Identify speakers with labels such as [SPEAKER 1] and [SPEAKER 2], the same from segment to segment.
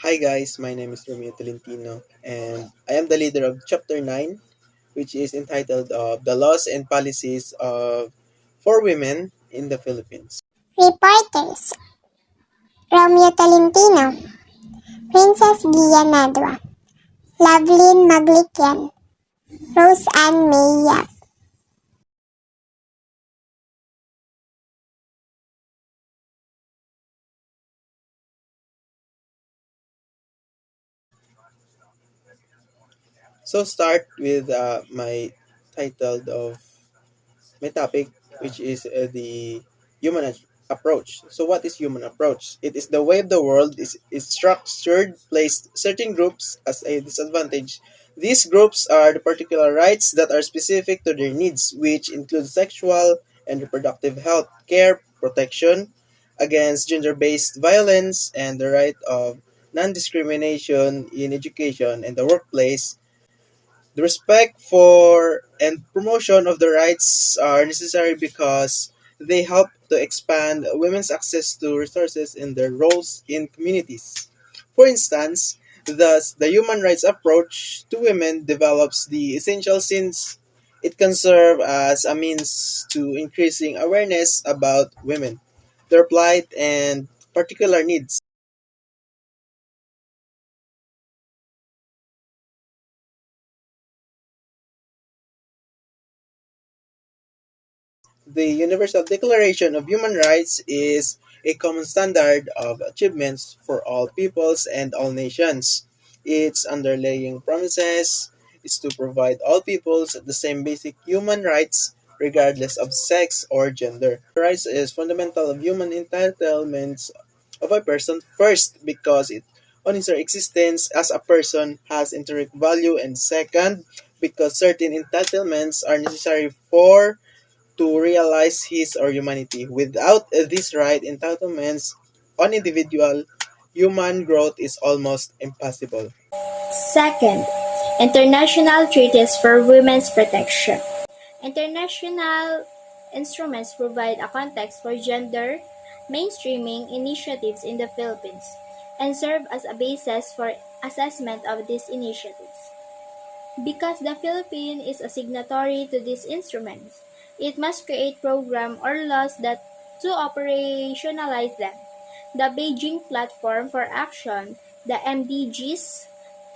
[SPEAKER 1] Hi guys, my name is Romeo Tolentino and I am the leader of Chapter 9, which is entitled The Laws and Policies for Women in the Philippines.
[SPEAKER 2] Reporters: Romeo Tolentino, Princess Gia Nadwa, Lovelyn Maglikian, Rose Ann May Yap.
[SPEAKER 1] So start with my title of my topic, which is the human approach. So what is human approach? It is the way of the world is structured, placed certain groups as a disadvantage. These groups are the particular rights that are specific to their needs, which include sexual and reproductive health, care, protection against gender-based violence, and the right of non-discrimination in education and the workplace. The respect for and promotion of the rights are necessary because they help to expand women's access to resources and their roles in communities. For instance, thus the human rights approach to women develops the essential since it can serve as a means to increasing awareness about women, their plight and particular needs. The Universal Declaration of Human Rights is a common standard of achievements for all peoples and all nations. Its underlying promises is to provide all peoples the same basic human rights regardless of sex or gender. Rights is fundamental of human entitlements of a person first because it on its existence as a person has intrinsic value, and second because certain entitlements are necessary for to realize his or humanity. Without these right entitlements on individual, human growth is almost impossible.
[SPEAKER 3] Second, international treaties for women's protection. International instruments provide a context for gender mainstreaming initiatives in the Philippines and serve as a basis for assessment of these initiatives. Because the Philippines is a signatory to these instruments, it must create programs or laws that to operationalize them. The Beijing Platform for Action, the MDGs,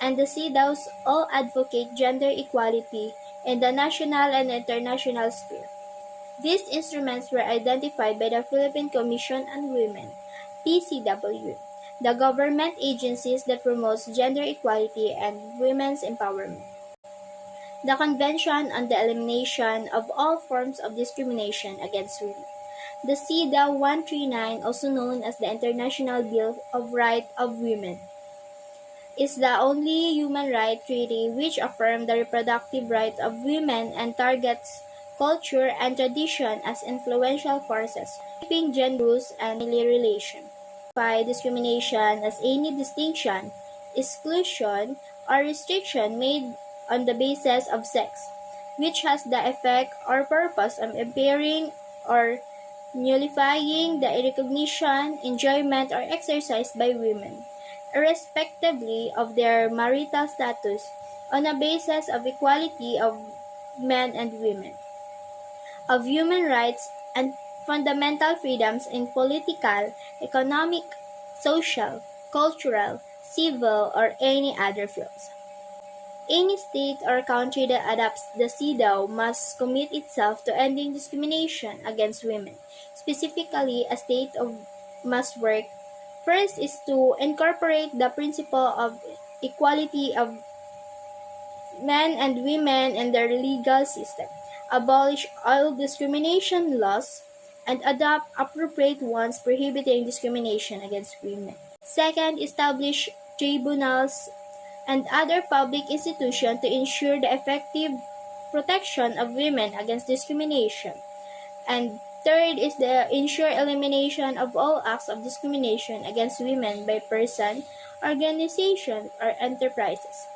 [SPEAKER 3] and the CEDAWs all advocate gender equality in the national and international sphere. These instruments were identified by the Philippine Commission on Women, PCW, the government agencies that promotes gender equality and women's empowerment. The Convention on the Elimination of All Forms of Discrimination Against Women, the CEDAW 139, also known as the International Bill of Rights of Women, is the only human rights treaty which affirms the reproductive rights of women and targets culture and tradition as influential forces, shaping gender roles and family relations. By discrimination as any distinction, exclusion, or restriction made on the basis of sex, which has the effect or purpose of impairing or nullifying the recognition, enjoyment, or exercise by women, irrespectively of their marital status, on a basis of equality of men and women, of human rights and fundamental freedoms in political, economic, social, cultural, civil, or any other fields. Any state or country that adopts the CEDAW must commit itself to ending discrimination against women. Specifically, a state must work first is to incorporate the principle of equality of men and women in their legal system, abolish all discrimination laws, and adopt appropriate ones prohibiting discrimination against women. Second, establish tribunals and other public institutions to ensure the effective protection of women against discrimination. And third is the ensure elimination of all acts of discrimination against women by person, organization, or enterprises.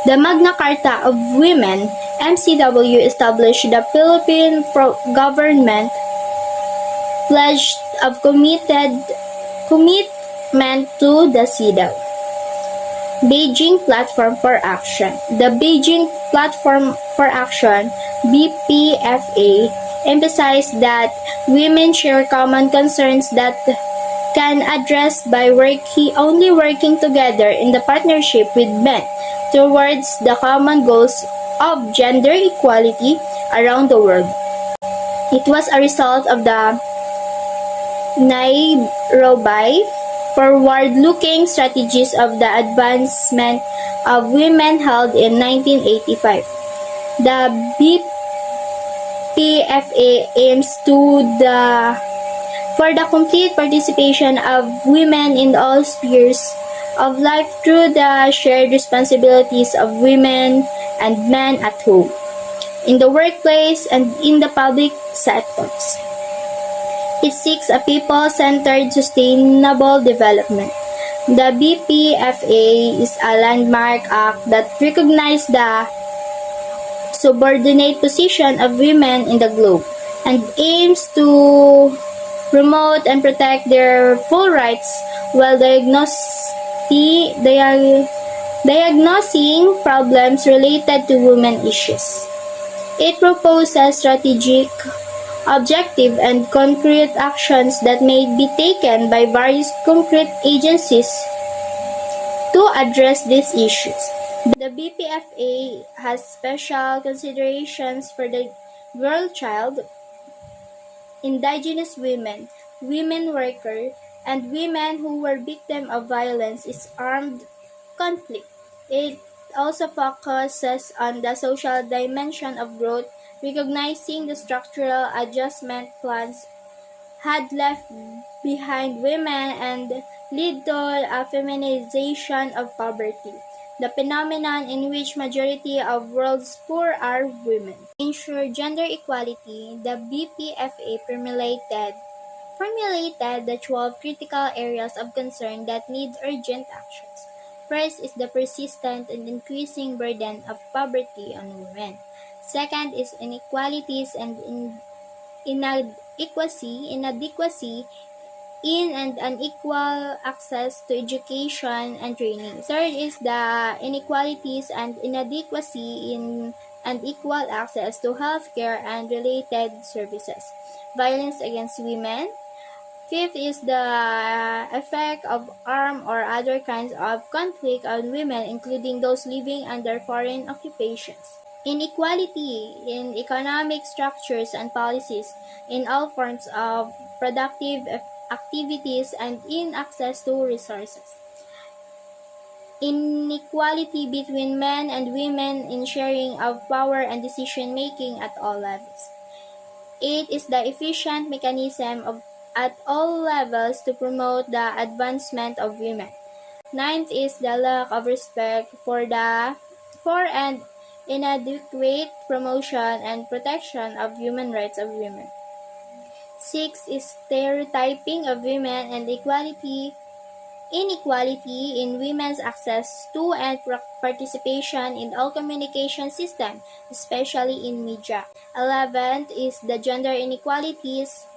[SPEAKER 3] The Magna Carta of Women, MCW, established the Philippine government pledge of commitment to the CEDAW. Beijing Platform for Action. The Beijing Platform for Action (BPFA) emphasized that women share common concerns that can address by only working together in the partnership with men towards the common goals of gender equality around the world. It was a result of the Nairobi forward-looking strategies of the advancement of women held in 1985. The BPFA aims for the complete participation of women in all spheres of life through the shared responsibilities of women and men at home, in the workplace, and in the public sectors. It seeks a people-centered sustainable development. The BPFA is a landmark act that recognizes the subordinate position of women in the globe and aims to promote and protect their full rights while diagnosing problems related to women issues. It proposes strategic, objective, and concrete actions that may be taken by various concrete agencies to address these issues. The BPFA has special considerations for the girl child, indigenous women, women workers, and women who were victims of violence in armed conflict. It also focuses on the social dimension of growth, recognizing the structural adjustment plans had left behind women and lead to a feminization of poverty, the phenomenon in which majority of world's poor are women. To ensure gender equality, the BPFA formulated the 12 critical areas of concern that need urgent actions. First is the persistent and increasing burden of poverty on women. Second is inequalities and inadequacy in and unequal access to education and training. Third is the inequalities and inadequacy in and equal access to healthcare and related services. Violence against women. Fifth is the effect of armed or other kinds of conflict on women, including those living under foreign occupations. Inequality in economic structures and policies, in all forms of productive activities, and in access to resources. Inequality between men and women in sharing of power and decision-making at all levels. 8 is the efficient mechanism at all levels to promote the advancement of women. 9th is the lack of respect for and inadequate promotion and protection of human rights of women. 6 is stereotyping of women and inequality in women's access to and participation in all communication systems, especially in media. 11th is the gender inequalities,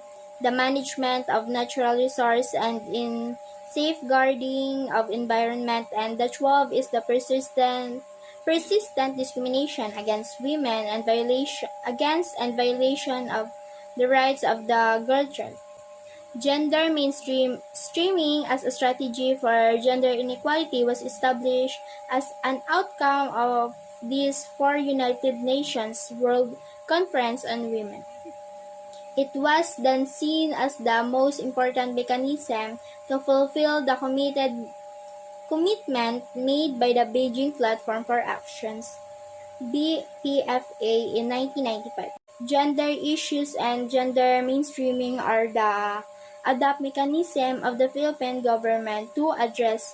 [SPEAKER 3] the management of natural resources, and in safeguarding of environment. And the 12th is the persistent discrimination against women and violation of the rights of the girl child. Gender mainstreaming as a strategy for gender inequality was established as an outcome of this 4 United Nations World Conference on Women. It was then seen as the most important mechanism to fulfill the commitment made by the Beijing Platform for Actions (BPFA) in 1995. Gender issues and gender mainstreaming are the adapt mechanism of the Philippine government to address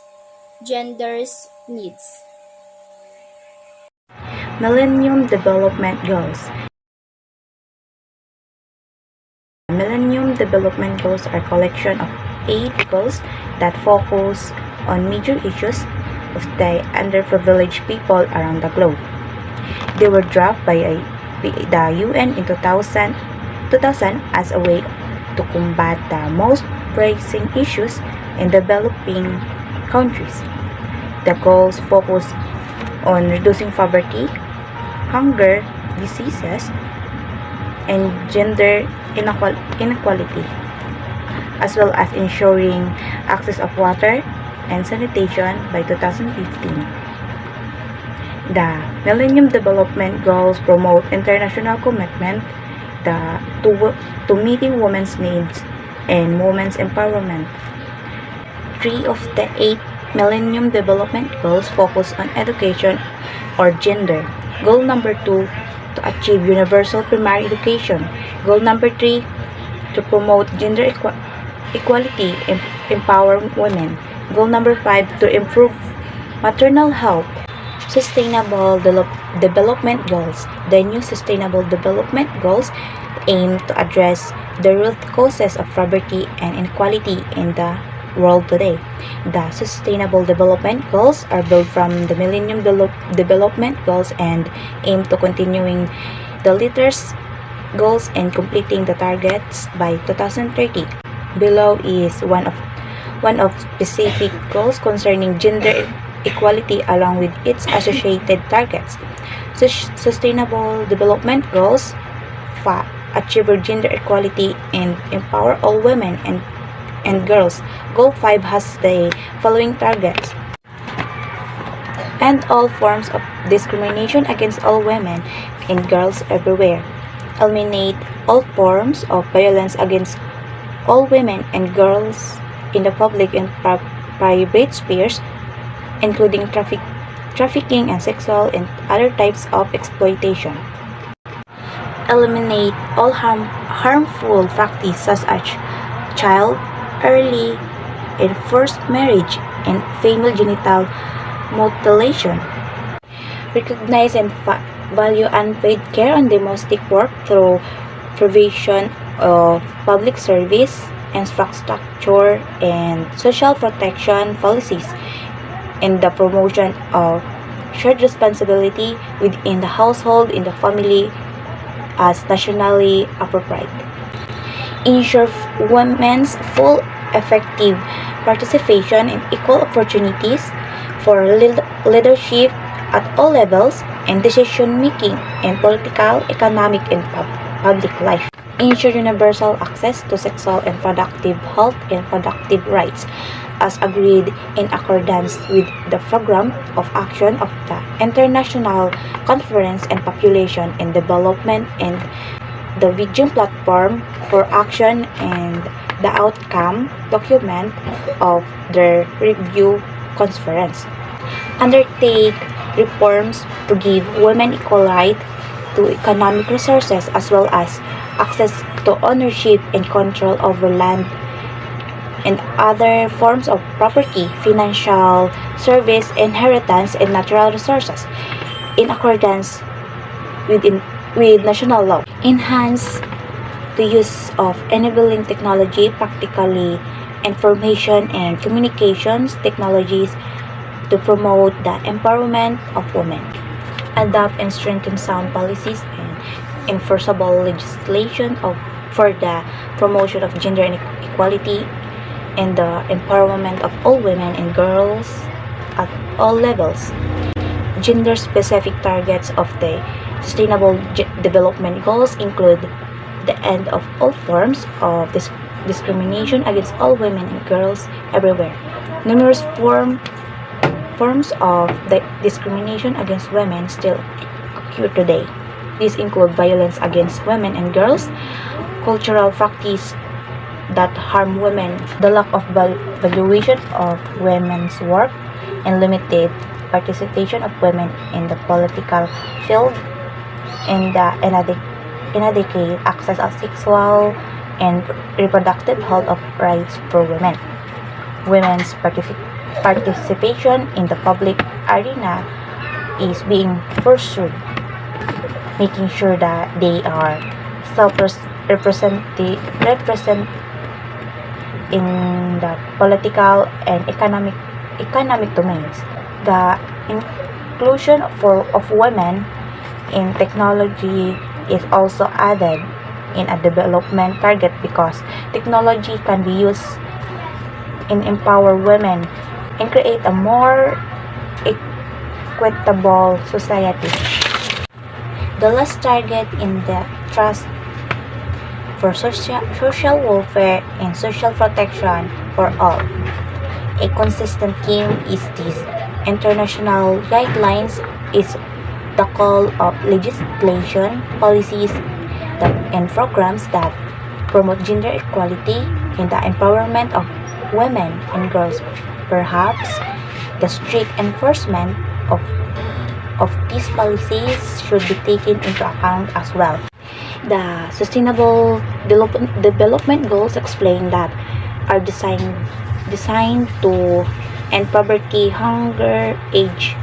[SPEAKER 3] gender's needs.
[SPEAKER 4] Millennium Development Goals. Millennium Development Goals are a collection of 8 goals that focus on major issues of the underprivileged people around the globe. They were drafted by the UN in 2000 as a way to combat the most pressing issues in developing countries. The goals focus on reducing poverty, hunger, diseases, and gender inequality, as well as ensuring access of water and sanitation by 2015. The Millennium Development Goals promote international commitment to meeting women's needs and women's empowerment. 3 of the 8 Millennium Development Goals focus on education or gender. Goal number 2, to achieve universal primary education. Goal number 3, to promote gender equality and empower women. Goal number 5, to improve maternal health. Sustainable Development Goals. The new Sustainable Development Goals aim to address the root causes of poverty and inequality in the world today. The Sustainable Development Goals are built from the Millennium Development Goals and aim to continuing the latest goals and completing the targets by 2030. Below is one of specific goals concerning gender equality along with its associated targets. Sustainable Development Goals achieve gender equality and empower all women and girls. Goal 5 has the following targets: end all forms of discrimination against all women and girls everywhere. Eliminate all forms of violence against all women and girls in the public and private spheres, including trafficking and sexual and other types of exploitation. Eliminate all harmful practices such as child, early, and forced marriage, and female genital mutilation. Recognize and value unpaid care and domestic work through provision of public service, infrastructure, and social protection policies, and the promotion of shared responsibility within the household, in the family, as nationally appropriate. Ensure women's full effective participation and equal opportunities for leadership at all levels and decision making in political, economic, and public life. Ensure universal access to sexual and reproductive health and reproductive rights as agreed in accordance with the Program of Action of the International Conference on Population and Development and the Vision Platform for Action and the outcome document of the review conference. Undertake reforms to give women equal right to economic resources as well as access to ownership and control over land and other forms of property, financial service, inheritance, and natural resources in accordance with national law. Enhance the use of enabling technology, practically information and communications technologies to promote the empowerment of women. Adopt and strengthen sound policies and enforceable legislation for the promotion of gender equality and the empowerment of all women and girls at all levels. Gender-specific targets of the Sustainable Development Goals include the end of all forms of discrimination against all women and girls everywhere. Numerous forms of the discrimination against women still occur today. These include violence against women and girls, cultural practice that harm women, the lack of valuation of women's work, and limited participation of women in the political field, and the inadequate access of sexual and reproductive health of rights for women. Women's participation in the public arena is being pursued, making sure that they are self-represented in the political and economic domains. The inclusion of women in technology is also added in a development target because technology can be used in empower women and create a more equitable society. The last target in the trust for social welfare and social protection for all. A consistent theme is this. International guidelines is the call of legislation, policies, and programs that promote gender equality and the empowerment of women and girls. Perhaps the strict enforcement of these policies should be taken into account as well. The Sustainable Development Goals explain that are designed to end poverty, hunger, age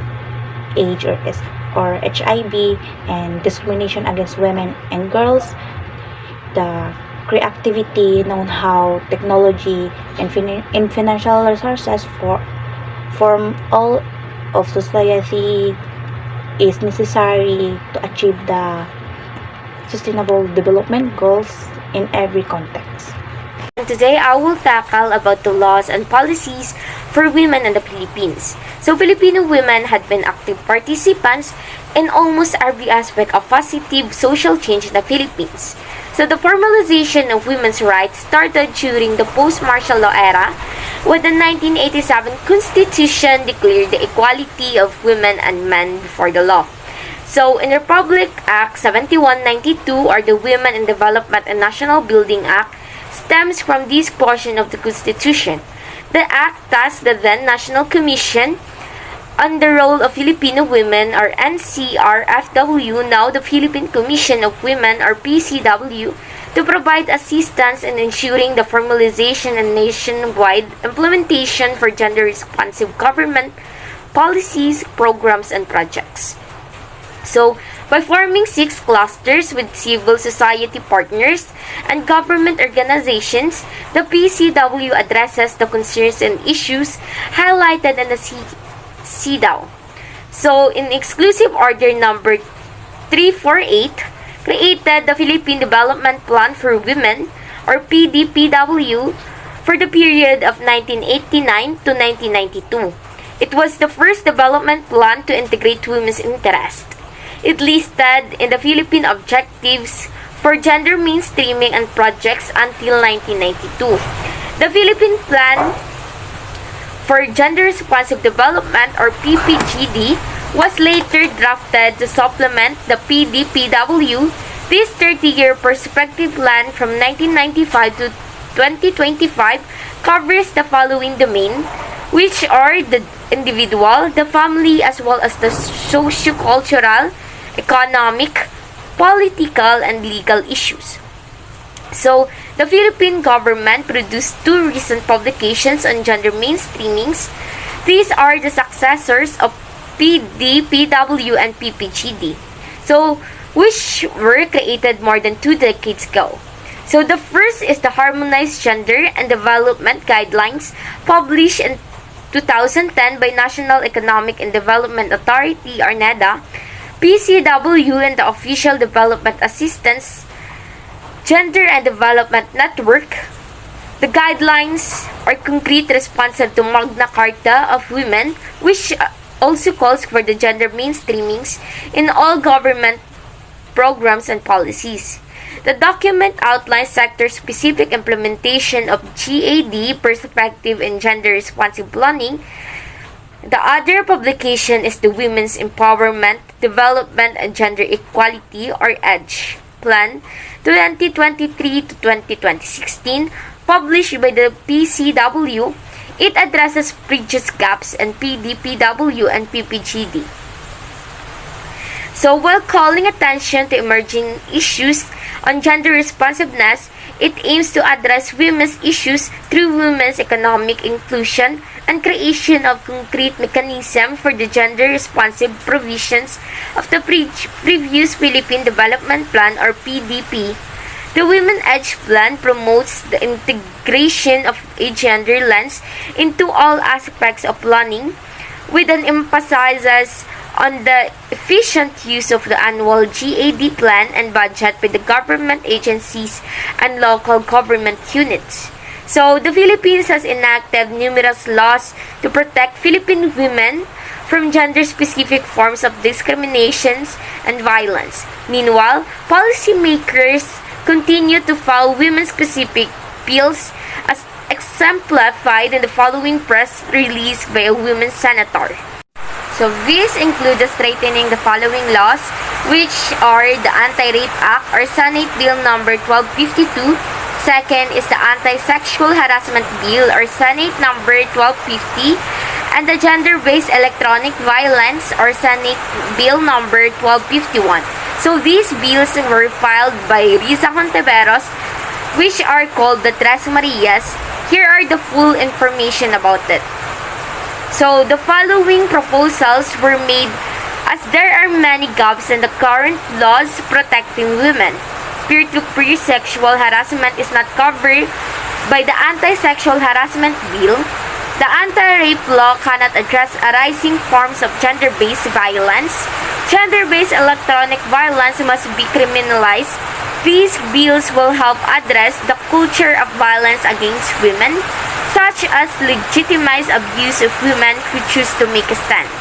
[SPEAKER 4] or HIV, and discrimination against women and girls. The creativity, know-how, technology, and financial resources form all of society is necessary to achieve the Sustainable Development Goals in every context.
[SPEAKER 5] And today I will tackle about the laws and policies for women in the Philippines. So Filipino women had been active participants in almost every aspect of positive social change in the Philippines. So the formalization of women's rights started during the post-martial law era when the 1987 Constitution declared the equality of women and men before the law. So in Republic Act 7192 or the Women in Development and National Building Act stems from this portion of the Constitution. The act tasked the then National Commission on the Role of Filipino Women or NCRFW, now the Philippine Commission of Women or PCW, to provide assistance in ensuring the formalization and nationwide implementation for gender-responsive government policies, programs, and projects. So, by forming 6 clusters with civil society partners and government organizations, the PCW addresses the concerns and issues highlighted in the CEDAW. So, in Exclusive Order Number 348, created the Philippine Development Plan for Women, or PDPW, for the period of 1989 to 1992. It was the first development plan to integrate women's interests. It listed in the Philippine objectives for gender mainstreaming and projects until 1992. The Philippine Plan for Gender Responsive Development or PPGD was later drafted to supplement the PDPW. This 30-year perspective plan from 1995 to 2025 covers the following domain, which are the individual, the family, as well as the socio-cultural, economic, political, and legal issues. So, the Philippine government produced 2 recent publications on gender mainstreamings. These are the successors of PDPW and PPGD, so which were created more than 2 decades ago. So, the first is the Harmonized Gender and Development Guidelines, published in 2010 by National Economic and Development Authority or NEDA, PCW, and the Official Development Assistance Gender and Development Network. The guidelines are concrete responsive to Magna Carta of Women, which also calls for the gender mainstreamings in all government programs and policies. The document outlines sector-specific implementation of GAD, Perspective in Gender Responsive Planning. The other publication is the Women's Empowerment, Development, and Gender Equality or EDGE Plan 2023 to 2016, published by the PCW. It addresses previous gaps in PDPW and PPGD. So, while calling attention to emerging issues on gender responsiveness, it aims to address women's issues through women's economic inclusion and creation of concrete mechanism for the gender-responsive provisions of the previous Philippine Development Plan or PDP. The Women Edge Plan promotes the integration of a gender lens into all aspects of planning, with an emphasis on the efficient use of the annual GAD plan and budget by the government agencies and local government units. So, the Philippines has enacted numerous laws to protect Philippine women from gender-specific forms of discriminations and violence. Meanwhile, policymakers continue to file women-specific bills as exemplified in the following press release by a women's senator. So these include the straightening the following laws, which are the Anti-Rape Act or Senate Bill number 1252. Second is the Anti-Sexual Harassment Bill or Senate number 1250. And the Gender-Based Electronic Violence or Senate Bill number 1251. So these bills were filed by Risa Conteveros, which are called the Tres Marias. Here are the full information about it. So the following proposals were made as there are many gaps in the current laws protecting women. Peer-to-peer sexual harassment is not covered by the Anti-Sexual Harassment Bill. The anti-rape law cannot address arising forms of gender-based violence. Gender-based electronic violence must be criminalized. These bills will help address the culture of violence against women, such as legitimize abuse of women who choose to make a stand.